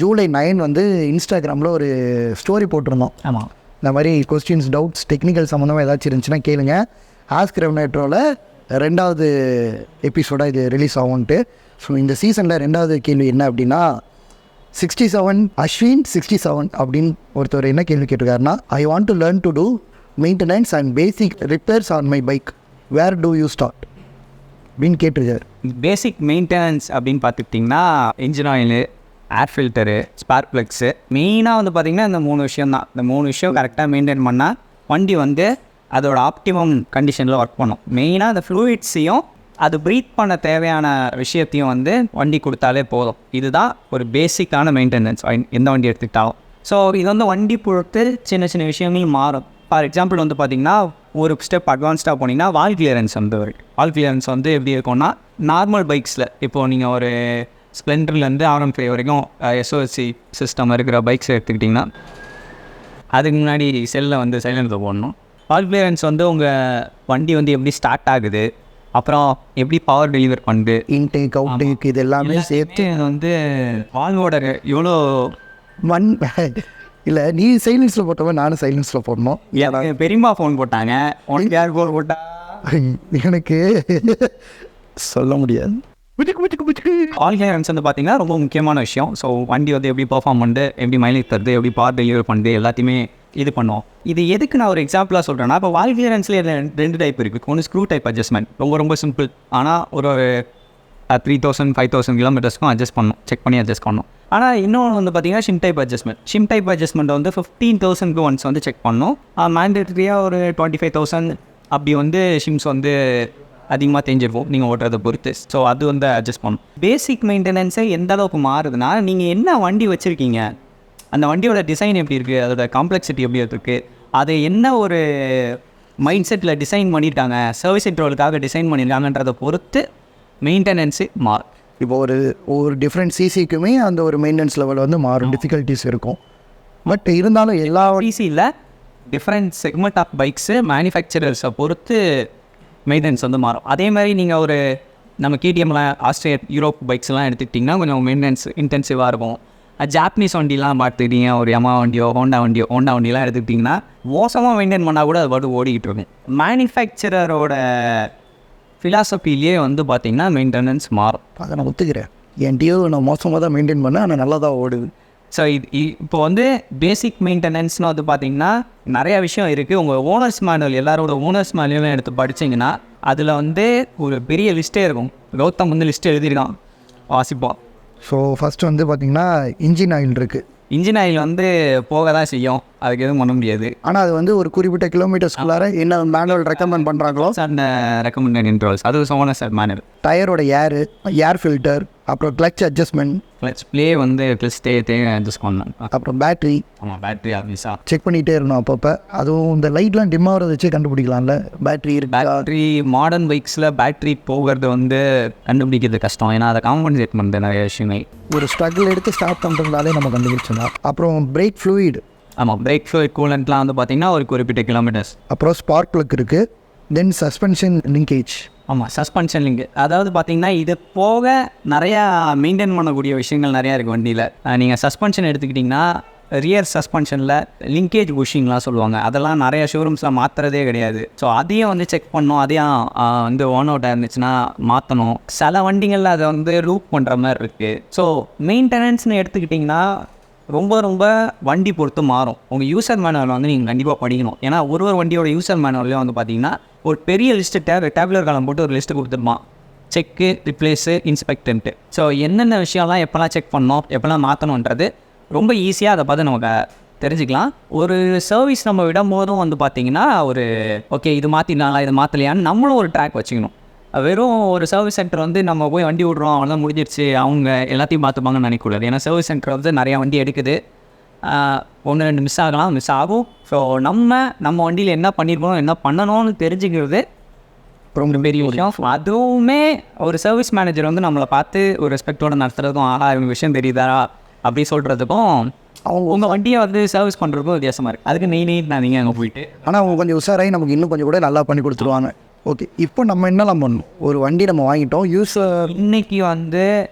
ஜூலை 9 வந்து இன்ஸ்டாகிராமில் ஒரு ஸ்டோரி போட்டிருந்தோம். ஆமாம், இந்த மாதிரி கொஸ்டின்ஸ், டவுட்ஸ், டெக்னிக்கல் சம்மந்தமாக ஏதாச்சும் இருந்துச்சுன்னா கேளுங்க. ஆஸ்க் RevNitroவில் 2வது எபிசோடாக இது ரிலீஸ் ஆகும்ன்ட்டு. ஸோ இந்த சீசனில் 2வது கேள்வி என்ன அப்படின்னா, 67 அஸ்வின் 67 அப்படின்னு ஒருத்தர் என்ன கேள்வி கேட்டிருக்காருன்னா, I want to learn to do maintenance and basic repairs on my bike, where do you start அப்படின்னு கேட்டிருக்காரு. பேசிக் மெயின்டெனன்ஸ் அப்படின்னு பார்த்துக்கிட்டிங்கன்னா engine oil, air filter, spark plugs, மெயினாக வந்து பார்த்திங்கன்னா இந்த 3 விஷயம் தான். இந்த 3 விஷயம் கரெக்டாக மெயின்டைன் பண்ணால் வண்டி வந்து அதோட ஆப்டிமம் கண்டிஷனில் ஒர்க் பண்ணும். மெயினாக அந்த ஃப்ளூயிட்ஸையும் அது ப்ரீத் பண்ண தேவையான விஷயத்தையும் வந்து வண்டி கொடுத்தாலே போதும். இதுதான் ஒரு பேசிக்கான மெயின்டெனன்ஸ் எந்த வண்டி எடுத்துக்கிட்டாலும். ஸோ இது வந்து வண்டி பொறுத்து சின்ன சின்ன விஷயங்களும் மாறும். ஃபார் எக்ஸாம்பிள் வந்து பார்த்திங்கன்னா ஒரு ஸ்டெப் அட்வான்ஸ்டாக போனீங்கன்னா வால் கிளியரன்ஸ் வந்து வால் கிளியரன்ஸ் வந்து எப்படி இருக்கும்னா, நார்மல் பைக்ஸில் இப்போது நீங்கள் ஒரு ஸ்ப்ளெண்டர்லேருந்து R15 வரைக்கும் SOC சிஸ்டம் இருக்கிற பைக்ஸ் எடுத்துக்கிட்டிங்கன்னா அதுக்கு முன்னாடி செல்லில் வந்து சைலண்டில் போடணும். வால் கிளியரன்ஸ் வந்து உங்கள் வண்டி வந்து எப்படி ஸ்டார்ட் ஆகுது, அப்புறம் எப்படி பவர் டெலிவர் பண்ணுது, இன்டேக் அவுட்டேக் இது எல்லாமே சேர்த்து வந்து வால்வோட எவ்வளோ இல்லை, நீ சைலன்ஸில் போட்டவன் நானும் சைலன்ஸில் போடணும். பெரியம்மா ஃபோன் போட்டாங்க, உனக்கு யார் ஃபோன் போட்டா எனக்கு சொல்ல முடியாது. ஆல் கிளியரன்ஸ் வந்து பார்த்தீங்கன்னா ரொம்ப முக்கியமான விஷயம். ஸோ வண்டி வந்து எப்படி பர்ஃபார்ம் பண்ணுது, எப்படி மைலேஜ் தருது, எப்படி பவர் டெலிவரி பண்ணுது, எல்லாத்தையுமே இது பண்ணுவோம். இது எதுக்கு நான் ஒரு எக்ஸாம்பிளாக சொல்கிறேன்னா, இப்போ வால் கிளியரன்ஸ்லேயே 2 டைப் இருக்குது. ஒன்று ஸ்க்ரூ டைப் அட்ஜஸ்ட்மெண்ட், ரொம்ப சிம்பிள். ஆனால் ஒரு 3000 5000 கிலோமீட்டர்ஸ்க்கும் அட்ஜஸ்ட் பண்ணணும், செக் பண்ணி அட்ஜஸ்ட் பண்ணணும். ஆனால் இன்னொன்று வந்து பார்த்தீங்கன்னா shrimp type adjustment. Shrimp type adjustment வந்து 15,000க்கு ஒன்ஸ் வந்து செக் பண்ணணும். மேண்டேட்டரியாக ஒரு 25,000 அப்படி வந்து ஷிம்ஸ் வந்து அதிகமாக தெரிஞ்சிருக்கும் நீங்கள் ஓட்டுறதை பொறுத்து. ஸோ அது வந்து அட்ஜஸ்ட் பண்ணணும். பேசிக் மெயின்டெனன்ஸே எந்த அளவுக்கு மாறுதுன்னா, நீங்கள் என்ன வண்டி வச்சுருக்கீங்க, அந்த வண்டியோட டிசைன் எப்படி இருக்குது, அதோட காம்ப்ளெக்சிட்டி எப்படி இருக்குது, அதை என்ன ஒரு மைண்ட் செட்டில் டிசைன் பண்ணியிருக்காங்க, சர்வீஸ் இன்ட்ரோலுக்காக டிசைன் பண்ணியிருக்காங்கன்றதை பொறுத்து மெயின்டெனன்ஸு மாறும். இப்போ ஒரு டிஃப்ரெண்ட் சிசிக்குமே அந்த ஒரு மெயின்டெனன்ஸ் லெவல் வந்து மாறும், டிஃபிகல்ட்டிஸ் இருக்கும். பட் இருந்தாலும் எல்லா சிசியில் டிஃப்ரெண்ட் செக்மெண்ட் ஆஃப் பைக்ஸு மேனுஃபேக்சரர்ஸை பொறுத்து மெயின்டெனன்ஸ் வந்து மாறும். அதே மாதிரி நீங்கள் ஒரு நம்ம KTMல ஆஸ்ட்ரேலியா யூரோப் பைக்ஸ்லாம் எடுத்துக்கிட்டிங்கன்னா கொஞ்சம் மெயின்டெனன்ஸ் இன்டென்சிவாக இருக்கும். ஜாப்பனீஸ் வண்டிலாம் பார்த்துக்கிட்டீங்க, ஒரு யமா வண்டியோ ஹோண்டா வண்டியெலாம் எடுத்துக்கிட்டிங்கன்னா மோசமாக மெயின்டைன் பண்ணால் கூட அது பாட்டு ஓடிக்கிட்டு இருக்கும். மேனுஃபேக்சரரோட ஃபிலாசபிலேயே வந்து பார்த்திங்கன்னா மெயின்டெனன்ஸ் மாறும். அதை நான் ஒத்துக்கிறேன். என் டியோ நான் மோசமாக தான் மெயின்டைன் பண்ணேன், ஆனால் நல்லா தான் ஓடுது. ஸோ இப்போ வந்து பேசிக் மெயின்டெனன்ஸ்னு வந்து பார்த்திங்கன்னா நிறையா விஷயம் இருக்குது. உங்கள் ஓனர்ஸ் மேனுவல், எல்லாரோட ஓனர்ஸ் மேனுவலும் எடுத்து படிச்சிங்கன்னா அதில் வந்து ஒரு பெரிய லிஸ்ட்டே இருக்கும். கௌதம் வந்து லிஸ்ட்டு எழுதியிருக்கான், வாசிப்போம். ஸோ ஃபஸ்ட்டு வந்து பார்த்திங்கன்னா இன்ஜின் ஆயில் இருக்குது. இன்ஜின் ஆயில் வந்து போக தான் செய்யும், அதுக்கு எதுவும் பண்ண முடியாது. ஆனால் அது வந்து ஒரு குறிப்பிட்ட கிலோமீட்டர்ஸ்குள்ளார என்ன மேனுவல் ரெக்கமெண்ட் பண்ணுறாங்களோ அந்த ரெக்கமெண்டட் இன்ட்ரோல்ஸ், அது ஓனர்ஸ் மேனுவல். டயரோட ஏர் ஃபில்டர், அப்புறம் கிளச் அட்ஜஸ்ட்மெண்ட், கிளச் ப்ளே வந்து கிளச் அட்ஜஸ்ட் பண்ணணும். அப்புறம் பேட்ரி, ஆமாம் பேட்ரி ஆஃபீஸாக செக் பண்ணிகிட்டே இருக்கணும் அப்பப்போ. அதுவும் இந்த லைட்லாம் டிம்மாக வச்சு கண்டுபிடிக்கலாம்ல பேட்ரி இருக்கு. பேட்ரி மாடர்ன் பைக்ஸில் பேட்ரி போகிறது வந்து கண்டுபிடிக்கிறது கஷ்டம், ஏன்னா அதை காம்பன்சேட் பண்ணுறது நிறைய விஷயங்கள். ஒரு ஸ்ட்ரகிள் எடுத்து ஸ்டார்ட் பண்ணுறதுனாலே நம்ம கண்டுபிடிச்சிடலாம். அப்புறம் பிரேக் ஃப்ளூயிட், ஆமாம் பிரேக் ஃப்ளூயிட் கூலண்ட்லாம் வந்து பார்த்திங்கன்னா ஒரு குறிப்பிட்ட கிலோமீட்டர்ஸ். அப்புறம் ஸ்பார்க் ப்ளக் இருக்குது. தென் சஸ்பென்ஷன் லிங்கேஜ். ஆமாம் சஸ்பென்ஷன் லிங்க், அதாவது பார்த்திங்கன்னா இது போக நிறையா மெயின்டைன் பண்ணக்கூடிய விஷயங்கள் நிறையா இருக்குது வண்டியில். நீங்கள் சஸ்பென்ஷன் எடுத்துக்கிட்டிங்கன்னா ரியர் சஸ்பென்ஷனில் லிங்கேஜ் புஷிங்லாம் சொல்லுவாங்க, அதெல்லாம் நிறையா ஷோரூம்ஸில் மாற்றுறதே கிடையாது. ஸோ அதையும் வந்து செக் பண்ணணும், அதையும் வந்து ஓன் அவுட் இருந்துச்சுன்னா மாற்றணும். சில வண்டிகளில் அதை வந்து லூப் பண்ணுற மாதிரி இருக்குது. ஸோ மெயின்டெனன்ஸ்னு எடுத்துக்கிட்டிங்கன்னா ரொம்ப வண்டி பொறுத்து மாறும். உங்கள் யூசர் மேனுவல் வந்து நீங்கள் கண்டிப்பாக படிக்கணும். ஏன்னா ஒரு வண்டியோட யூசர் மேனுவல்லையும் வந்து பார்த்திங்கன்னா ஒரு பெரிய லிஸ்ட்டு டேப்லர் காலம் போட்டு ஒரு லிஸ்ட்டு கொடுத்துருப்பான், செக்கு, ரிப்ளேஸு, இன்ஸ்பெக்டன்ட்டு. ஸோ என்னென்ன விஷயம்லாம் எப்போல்லாம் செக் பண்ணணும், எப்போல்லாம் மாற்றணுன்றது ரொம்ப ஈஸியாக அதை பார்த்து நமக்கு தெரிஞ்சுக்கலாம். ஒரு சர்வீஸ் நம்ம விடும்போதும் வந்து பார்த்திங்கன்னா ஒரு ஓகே இது மாற்றினாங்களா இது மாற்றலையான்னு நம்மளும் ஒரு ட்ராக் வச்சுக்கணும். வெறும் ஒரு சர்வீஸ் சென்டர் வந்து நம்ம போய் வண்டி விட்றோம் அவ்வளோதான் முடிஞ்சிருச்சு, அவங்க எல்லாத்தையும் பார்த்துப்பாங்கன்னு நினைக்கக்கூடாது. ஏன்னா சர்வீஸ் சென்டர் வந்து நிறையா வண்டி எடுக்குது, 1-2 மிஸ் ஆகும். ஸோ நம்ம வண்டியில் என்ன பண்ணியிருக்கணும், என்ன பண்ணணும்னு தெரிஞ்சுக்கிறது ரொம்ப பெரிய விஷயம். அதுவுமே ஒரு சர்வீஸ் மேனேஜர் வந்து நம்மளை பார்த்து ஒரு ரெஸ்பெக்டோடு நடத்துகிறதும், இவங்க விஷயம் தெரியுதா அப்படி சொல்கிறதுக்கும் அவங்க உங்கள் வண்டியை வந்து சர்வீஸ் பண்ணுறதுக்கும் வித்தியாசமாக இருக்குது. அதுக்கு நான் நீங்கள் அங்கே போயிட்டு ஆனால் அவங்க கொஞ்சம் உஷாராகி நமக்கு இன்னும் கொஞ்சம் கூட நல்லா பண்ணி கொடுத்துருவாங்க. ஓகே, இப்போ நம்ம என்னலாம் பண்ணணும்? ஒரு வண்டி நம்ம வாங்கிட்டோம், யூஸர் இன்றைக்கி வந்து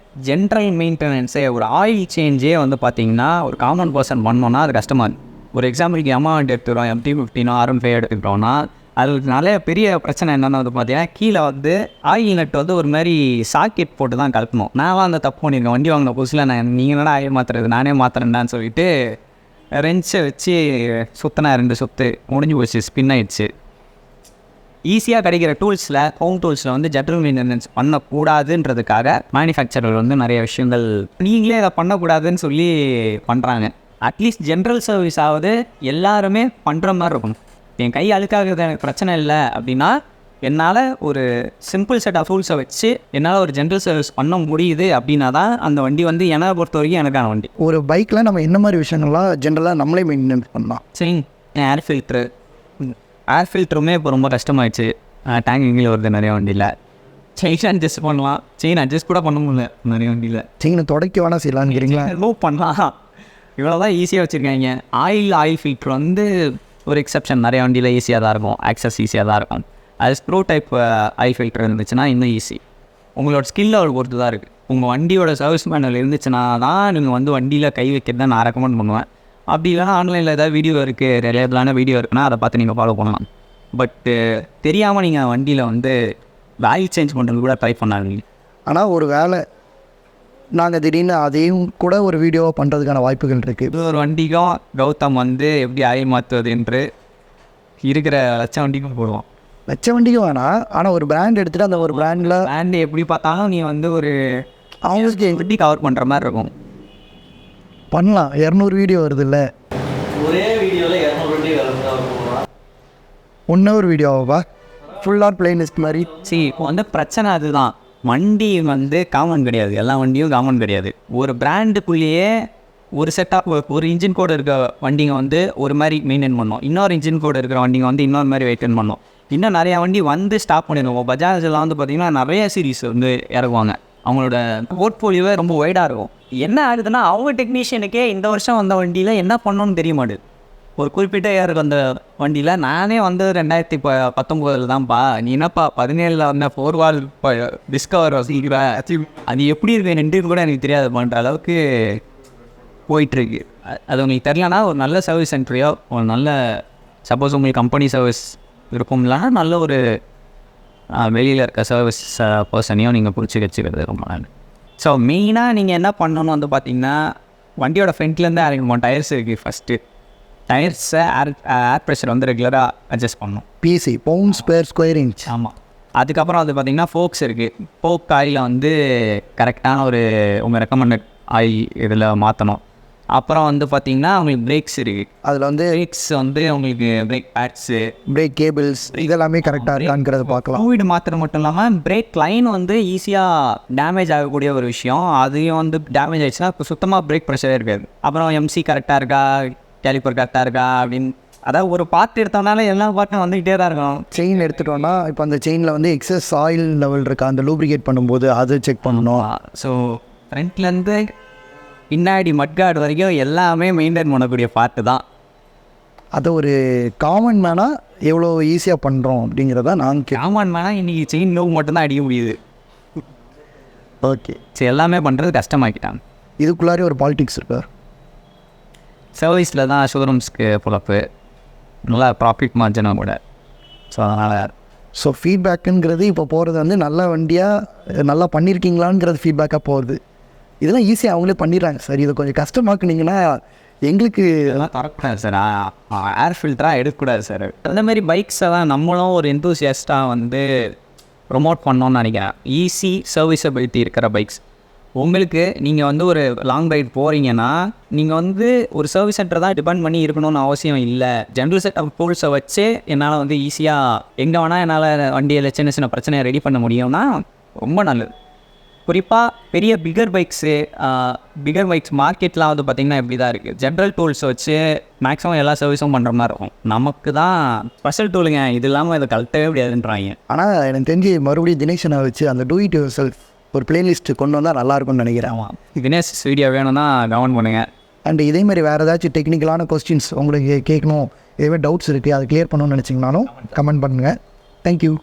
ஜென்ரல் மெயின்டெனன்ஸே ஒரு ஆயில் சேஞ்சே வந்து பார்த்திங்கன்னா ஒரு காமன் பர்சன் பண்ணோன்னா அது கஷ்டமாக இருக்குது. ஒரு எக்ஸாம்பிளுக்கு எம்மா வண்டி எடுத்துக்கிறோம், MT-15 RM5 எடுத்துக்கிட்டோம்னா அதுக்கு நிறைய பெரிய பிரச்சனை என்னென்னு வந்து பார்த்தீங்கன்னா கீழே வந்து ஆயில் நட்டு வந்து ஒரு மாதிரி சாக்கெட் போட்டு தான் கலக்கணும். நான்லாம் அந்த தப்பு பண்ணியிருக்கேன். வண்டி வாங்கின புதுசில் நீங்கள் என்னடா ஆயில் மாற்றுறது, நானே மாற்றுறேன்டான்னு சொல்லிட்டு ரெஞ்சை வச்சு சுற்றினா 2 சுற்று முடிஞ்சு போச்சு, ஸ்பின் ஆகிடுச்சு. ஈஸியாக கிடைக்கிற டூல்ஸில் ஹோம் டூல்ஸில் வந்து ஜென்ரல் மெயின்டெனன்ஸ் பண்ணக்கூடாதுன்றதுக்காக மேனுஃபேக்சரர் வந்து நிறைய விஷயங்கள் நீங்களே அதை பண்ணக்கூடாதுன்னு சொல்லி பண்ணுறாங்க. அட்லீஸ்ட் ஜென்ரல் சர்வீஸ் ஆகுது எல்லாருமே பண்ணுற மாதிரி இருக்கணும். என் கை அழுக்காகிறது எனக்கு பிரச்சனை இல்லை அப்படின்னா என்னால் ஒரு சிம்பிள் செட் ஆஃப் டூல்ஸை வச்சு என்னால் ஒரு ஜென்ரல் சர்வீஸ் பண்ண முடியுது அப்படின்னா தான் அந்த வண்டி வந்து என்னை பொறுத்த வரைக்கும் எனக்கான வண்டி. ஒரு பைக்கில் நம்ம என்ன மாதிரி விஷயங்கள்லாம் ஜென்ரலாக நம்மளே மெயின்டெனன்ஸ் பண்ணலாம்? சரி, ஏர் ஃபில்ட்ருமே இப்போ ரொம்ப கஷ்டமாயிடுச்சு. டேங்க் எங்கே வருது நிறைய வண்டியில். செயின் அட்ஜஸ்ட் பண்ணலாம், செயின் அட்ஜஸ்ட் கூட பண்ண முடியல நிறைய வண்டியில். செயினை தொடக்க வேணால் செய்யலாங்கிறீங்களா? மூவ் பண்ணலாம், இவ்வளோ தான் ஈஸியாக வச்சுருக்காங்க. ஆயில் ஃபில்ட்ரு வந்து ஒரு எக்ஸப்ஷன், நிறைய வண்டியில் ஈஸியாக தான் இருக்கும், ஆக்சஸ் ஈஸியாக தான் இருக்கும். அது ஸ்க்ரூ டைப் ஆயில் ஃபில்டர் இருந்துச்சுன்னா இன்னும் ஈஸி. உங்களோட ஸ்கில்லை ஒரு பொறுத்து தான் இருக்குது. உங்கள் வண்டியோட சர்வீஸ் மேனுவல் இருந்துச்சுன்னா தான் நீங்கள் வந்து வண்டியில் கை வைக்கிறத நான் ரெக்கமெண்ட் பண்ணுவேன். அப்படி இல்லைனா ஆன்லைனில் ஏதாவது வீடியோ இருக்குது, ரிலேபிளான வீடியோ இருக்குன்னா அதை பார்த்து நீங்கள் ஃபாலோ பண்ணலாம். பட்டு தெரியாமல் நீங்கள் வண்டியில் வந்து ஆயில் சேஞ்ச் பண்ணுறது கூட ட்ரை பண்ணாதீங்க. ஆனால் ஒரு வேலை நாங்கள் திடீர்னு அதையும் கூட ஒரு வீடியோவாக பண்ணுறதுக்கான வாய்ப்புகள் இருக்குது. இது ஒரு வண்டிக்கும் கௌதம் வந்து எப்படி ஆயில் மாற்றுவது என்று இருக்கிற லட்சம் வண்டிக்கும் போடுவோம். லட்சம் வண்டிக்கும் வேணாம், ஆனால் ஒரு பிராண்ட் எடுத்துகிட்டு அந்த ஒரு பிராண்டு எப்படி பார்த்தாலும் நீ வந்து ஒரு அவங்களுக்கு வண்டி கவர் பண்ணுற மாதிரி இருக்கும். பண்ணலாம். 200 வீடியோ வருது இல்லை, ஒரே வீடியோவில் 200 வண்டி வருது. 1 hour வீடியோவா ஃபுல்லாக பிளேலிஸ்ட் மாதிரி? சரி, இப்போ வந்து பிரச்சனை அதுதான். வண்டி வந்து காமன் கிடையாது, எல்லா வண்டியும் காமன் கிடையாது. ஒரு பிராண்டுக்குள்ளேயே ஒரு செட்டாக ஒரு இன்ஜின் கோடு இருக்க வண்டிங்க வந்து ஒரு மாதிரி மெயின்டைன் பண்ணோம், இன்னொரு இன்ஜின் கோடு இருக்கிற வண்டிங்க வந்து இன்னொரு மாதிரி மெயின்டைன் பண்ணோம். இன்னும் நிறையா வண்டி வந்து ஸ்டாப் பண்ணிடுவோம். பஜாஜ்லாம் வந்து பார்த்திங்கன்னா நிறைய சீரீஸ் வந்து இறக்குவாங்க. அவங்களோட போர்ட்ஃபோலியோவே ரொம்ப வைடாக இருக்கும். என்ன ஆகுதுன்னா அவங்க டெக்னீஷியனுக்கே இந்த வருஷம் வந்த வண்டியில் என்ன பண்ணணும்னு தெரிய மாட்டேது. ஒரு குறிப்பிட்ட இயருக்கு அந்த வண்டியில் நானே வந்து 2019 தான்ப்பா, நீ என்னப்பா 17 வந்த 4 வால் டிஸ்கவர் வசிக்கிற, அது எப்படி இருக்கு ரெண்டு கூட எனக்கு தெரியாது பண்ணுற அளவுக்கு போயிட்டுருக்கு. அது உங்களுக்கு தெரியலனா ஒரு நல்ல சர்வீஸ் சென்டரையோ, ஒரு நல்ல சப்போஸ் உங்களுக்கு கம்பெனி சர்வீஸ் இருக்கும்னா நல்ல ஒரு வெளியில் இருக்க சர்வீஸ் பர்சனையும் நீங்கள் பிடிச்சி வச்சுக்கிறது ரொம்ப நல்லது. ஸோ மெயினாக நீங்கள் என்ன பண்ணணும் வந்து பார்த்தீங்கன்னா வண்டியோட ஃப்ரண்ட்லேருந்து ஆரம்பிக்கும். டயர்ஸ் இருக்குது, ஃபஸ்ட்டு டயர்ஸை ஏர் ப்ரெஷர் வந்து ரெகுலராக அட்ஜஸ்ட் பண்ணணும். பிசி பவுண்ட்ஸ் பெர் ஸ்கொயர் இன்ச். ஆமாம். அதுக்கப்புறம் அது பார்த்திங்கன்னா ஃபோக்ஸ் இருக்குது. ஃபோக் ஆயில் வந்து கரெக்டான ஒரு உங்கள் ரெக்கமெண்டட் ஆயில் இதில் மாற்றணும். அப்புறம் வந்து பார்த்திங்கன்னா உங்களுக்கு பிரேக்ஸ் இருக்குது. அதில் வந்து பிரேக்ஸ் வந்து உங்களுக்கு பிரேக் பேட்ஸு, பிரேக் கேபிள்ஸ் இதெல்லாமே கரெக்டாக இருக்காங்கிறத பார்க்கலாம். ஃப்ளூயிட் மாத்திரம் மட்டும் இல்லாமல் பிரேக் லைன் வந்து ஈஸியாக டேமேஜ் ஆகக்கூடிய ஒரு விஷயம். அதையும் வந்து டேமேஜ் ஆகிடுச்சுன்னா இப்போ சுத்தமாக பிரேக் ப்ரெஷரே இருக்காது. அப்புறம் எம்சி கரெக்டாக இருக்கா, கேலிப்பர் கரெக்டாக இருக்கா அப்படின்னு, அதாவது ஒரு பார்ட் எடுத்தோம்னால எல்லா பார்ட்டும் வந்துக்கிட்டே தான் இருக்கும். செயின் எடுத்துட்டோன்னா இப்போ அந்த செயினில் வந்து எக்ஸஸ் ஆயில் லெவல் இருக்கா, அந்த லூப்ரிகேட் பண்ணும்போது அதை செக் பண்ணணும். ஸோ ஃப்ரண்ட்லேருந்து பின்னாடி மட்கார்டு வரைக்கும் எல்லாமே மெயின்டைன் பண்ணக்கூடிய பார்ட்டு தான். அதை ஒரு காமன் மேனாக எவ்வளோ ஈஸியாக பண்ணுறோம் அப்படிங்கிறத நான் காமன் மேனாக இன்றைக்கி செயின் லூப் மட்டும்தான் அடிக்க முடியுது. ஓகே, சரி, எல்லாமே பண்ணுறது கஷ்டமாக்கிட்டாங்க. இதுக்குள்ளாரே ஒரு பாலிடிக்ஸ் இருக்கா? சர்வீஸில் தான் ஷோரூம்ஸ்க்கு பொழப்பு, நல்லா ப்ராஃபிட் மார்ஜினாக கூட. ஸோ அதனால் ஃபீட்பேக்குங்கிறது இப்போ போகிறது வந்து நல்ல வண்டியாக நல்லா பண்ணியிருக்கீங்களாங்கிறது ஃபீட்பேக்காக போகுது. இதெல்லாம் ஈஸியாக அவங்களே பண்ணிடுறாங்க சார். இதை கொஞ்சம் கஷ்டமாக்குனீங்கன்னா எங்களுக்கு இதெல்லாம் தரக்கூடாது சார், ஏர் ஃபில்டராக எடுக்கக்கூடாது சார். அந்தமாரி பைக்ஸை தான் நம்மளும் ஒரு எந்தூசியஸ்ட்டாக வந்து ப்ரொமோட் பண்ணோன்னு நினைக்கிறேன். ஈஸி சர்வீஸபிலிட்டி இருக்கிற பைக்ஸ். உங்களுக்கு நீங்கள் வந்து ஒரு லாங் ரைட் போகிறீங்கன்னா நீங்கள் வந்து ஒரு சர்வீஸ் சென்டர் தான் டிபெண்ட் பண்ணி இருக்கணும்னு அவசியம் இல்லை. ஜென்ரல் செட் ஆஃப் டூல்ஸை வச்சு என்னால் வந்து ஈஸியாக எங்கே வேணால் என்னால் வண்டியில் சின்ன சின்ன பிரச்சனையை ரெடி பண்ண முடியும்னா ரொம்ப நல்லது. குறிப்பாக பெரிய பிகர் பைக்ஸ் மார்க்கெட்லாம் வந்து பார்த்திங்கன்னா இப்படி தான் இருக்குது. ஜென்ரல் டூல்ஸ் வச்சு மேக்ஸிமம் எல்லா சர்வீஸும் பண்ணுற மாதிரி இருக்கும். நமக்கு தான் ஸ்பெஷல் டூலுங்க, இது இல்லாமல் இதை கழட்டவே முடியாதுன்றாங்க. ஆனால் எனக்கு தெரிஞ்சு மறுபடியும் தினேஷனை வச்சு அந்த டூ இட் யுவர் செல்ஃப் ஒரு பிளேலிஸ்ட்டு கொண்டு வந்தால் நல்லாயிருக்கும்னு நினைக்கிறேன். ஆமாம், தினேஷ் வீடியோ வேணும்னா கமெண்ட் பண்ணுங்கள். அண்ட் இதேமாதிரி வேறு ஏதாச்சும் டெக்னிக்கலான கொஸ்டின்ஸ் உங்களுக்கு கேட்கணும், எதுவுமே டவுட்ஸ் இருக்குது, அதை கிளியர் பண்ணணும்னு நினச்சிங்கனாலும் கமெண்ட் பண்ணுங்கள். தேங்க்யூ.